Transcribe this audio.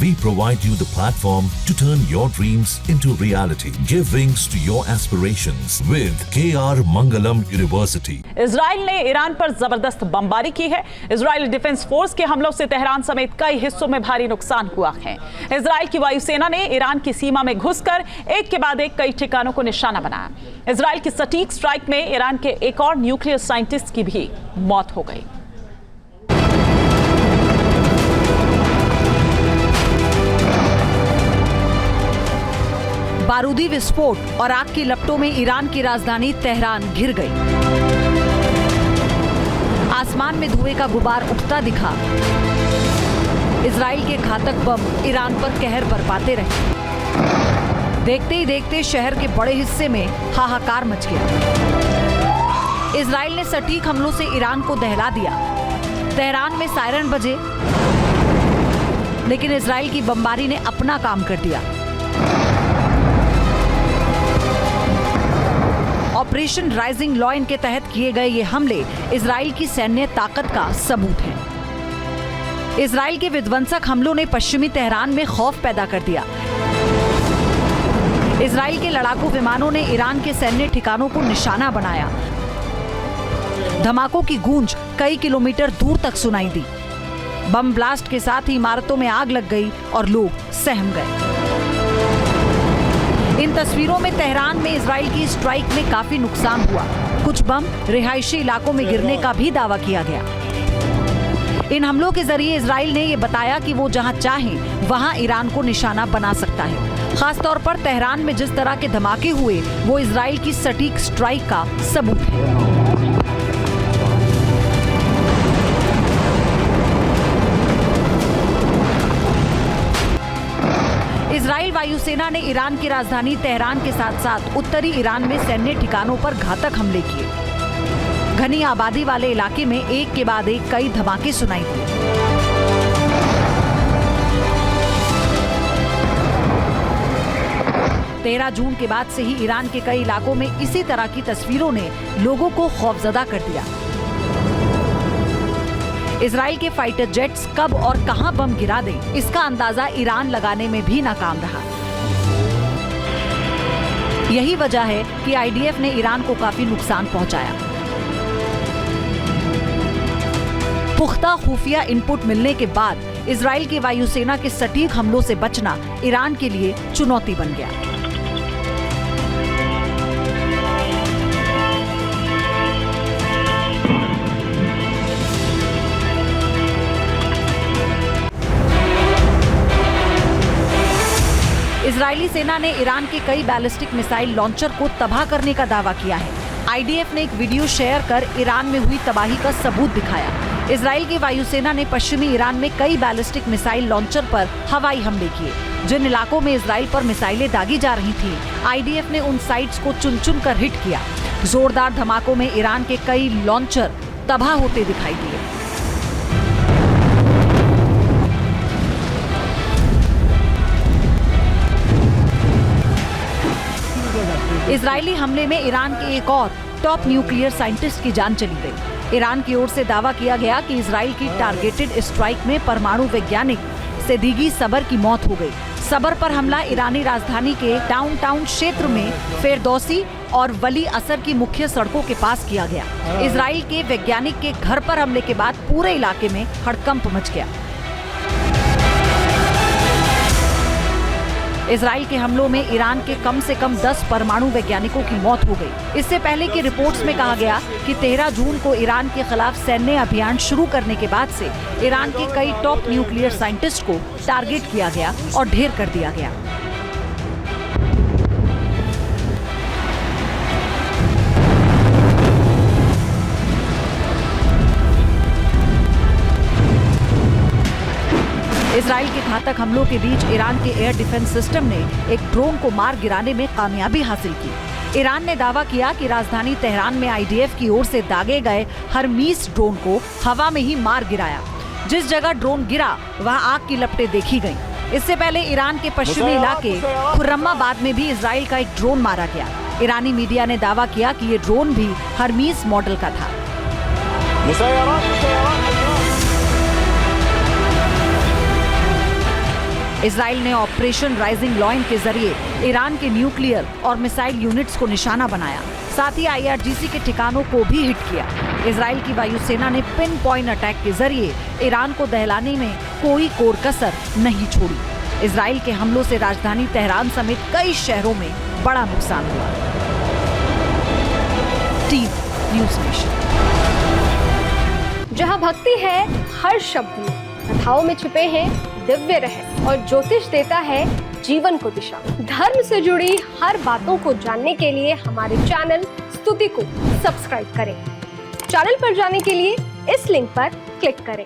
We provide you the platform to turn your dreams into reality. Give wings to your aspirations with KR Mangalam University. Israel ने Iran पर जबरदस्त बमबारी की है। Israeli defence force के हमलों से तेहरान समेत कई हिस्सों में भारी नुकसान हुआ है। इजराइल की वायुसेना ने ईरान की सीमा में घुसकर एक के बाद एक कई ठिकानों को निशाना बनाया। इजराइल की सटीक स्ट्राइक में ईरान के एक और न्यूक्लियर साइंटिस्ट की भी मौत हो गई। बारूदी विस्फोट और आग की लपटों में ईरान की राजधानी तेहरान घिर गई। आसमान में धुएं का गुबार उठता दिखा। इजराइल के घातक बम ईरान पर कहर बरपाते रहे। देखते ही देखते शहर के बड़े हिस्से में हाहाकार मच गया। इजराइल ने सटीक हमलों से ईरान को दहला दिया। तेहरान में सायरन बजे, लेकिन इजराइल की बमबारी ने अपना काम कर दिया। ऑपरेशन राइजिंग लॉयन के तहत किए गए ये हमले इजराइल की सैन्य ताकत का सबूत है। इजराइल के विध्वंसक हमलों ने पश्चिमी तेहरान में खौफ पैदा कर दिया। इजराइल के लड़ाकू विमानों ने ईरान के सैन्य ठिकानों को निशाना बनाया। धमाकों की गूंज कई किलोमीटर दूर तक सुनाई दी। बम ब्लास्ट के साथ ही इमारतों में आग लग गई और लोग सहम गए। इन तस्वीरों में तेहरान में इजराइल की स्ट्राइक में काफी नुकसान हुआ। कुछ बम रिहायशी इलाकों में गिरने का भी दावा किया गया। इन हमलों के जरिए इजराइल ने ये बताया कि वो जहां चाहे वहां ईरान को निशाना बना सकता है। खासतौर पर तेहरान में जिस तरह के धमाके हुए वो इजराइल की सटीक स्ट्राइक का सबूत है। इजराइल वायुसेना ने ईरान की राजधानी तेहरान के साथ साथ उत्तरी ईरान में सैन्य ठिकानों पर घातक हमले किए। घनी आबादी वाले इलाके में एक के बाद एक कई धमाके सुनाई दिए। 13 जून के बाद से ही ईरान के कई इलाकों में इसी तरह की तस्वीरों ने लोगों को खौफजदा कर दिया। इजराइल के फाइटर जेट्स कब और कहां बम गिरा दें, इसका अंदाजा ईरान लगाने में भी नाकाम रहा। यही वजह है कि आईडीएफ ने ईरान को काफी नुकसान पहुंचाया। पुख्ता खुफिया इनपुट मिलने के बाद इजराइल की वायुसेना के सटीक हमलों से बचना ईरान के लिए चुनौती बन गया। इजरायली सेना ने ईरान के कई बैलिस्टिक मिसाइल लॉन्चर को तबाह करने का दावा किया है। आईडीएफ ने एक वीडियो शेयर कर ईरान में हुई तबाही का सबूत दिखाया। इजराइल की वायुसेना ने पश्चिमी ईरान में कई बैलिस्टिक मिसाइल लॉन्चर पर हवाई हमले किए। जिन इलाकों में इजराइल पर मिसाइलें दागी जा रही थी, आईडीएफ ने उन साइट्स को चुन चुन कर हिट किया। जोरदार धमाकों में ईरान के कई लॉन्चर तबाह होते दिखाई दिए। इजरायली हमले में ईरान के एक और टॉप न्यूक्लियर साइंटिस्ट की जान चली गई। ईरान की ओर से दावा किया गया कि इजराइल की टारगेटेड स्ट्राइक में परमाणु वैज्ञानिक सेदिगी सबर की मौत हो गई। सबर पर हमला ईरानी राजधानी के डाउनटाउन क्षेत्र में फेरदौसी और वली असर की मुख्य सड़कों के पास किया गया। इजराइल के वैज्ञानिक के घर पर हमले के बाद पूरे इलाके में हड़कंप मच गया। इजराइल के हमलों में ईरान के कम से कम 10 परमाणु वैज्ञानिकों की मौत हो गई। इससे पहले की रिपोर्ट्स में कहा गया कि 13 जून को ईरान के खिलाफ सैन्य अभियान शुरू करने के बाद से ईरान के कई टॉप न्यूक्लियर साइंटिस्ट को टारगेट किया गया और ढेर कर दिया गया। इजराइल के घातक हमलों के बीच ईरान के एयर डिफेंस सिस्टम ने एक ड्रोन को मार गिराने में कामयाबी हासिल की। ईरान ने दावा किया कि राजधानी तेहरान में आईडीएफ की ओर से दागे गए हरमीस ड्रोन को हवा में ही मार गिराया। जिस जगह ड्रोन गिरा वहां आग की लपटें देखी गईं। इससे पहले ईरान के पश्चिमी इलाके खुर्रमाबाद में भी इजराइल का एक ड्रोन मारा गया। ईरानी मीडिया ने दावा किया कि ये ड्रोन भी हरमीस मॉडल का था। इजराइल ने ऑपरेशन राइजिंग लॉयन के जरिए ईरान के न्यूक्लियर और मिसाइल यूनिट्स को निशाना बनाया। साथ ही IRGC के ठिकानों को भी हिट किया। इजराइल की वायुसेना ने पिन पॉइंट अटैक के जरिए ईरान को दहलाने में कोई कोर कसर नहीं छोड़ी। इजराइल के हमलों से राजधानी तेहरान समेत कई शहरों में बड़ा नुकसान हुआ। TV news nation. जहां भक्ति है हर शब्द में, कथाओं में छुपे हैं दिव्य रहस्य और ज्योतिष देता है जीवन को दिशा। धर्म से जुड़ी हर बातों को जानने के लिए हमारे चैनल स्तुति को सब्सक्राइब करें। चैनल पर जाने के लिए इस लिंक पर क्लिक करें।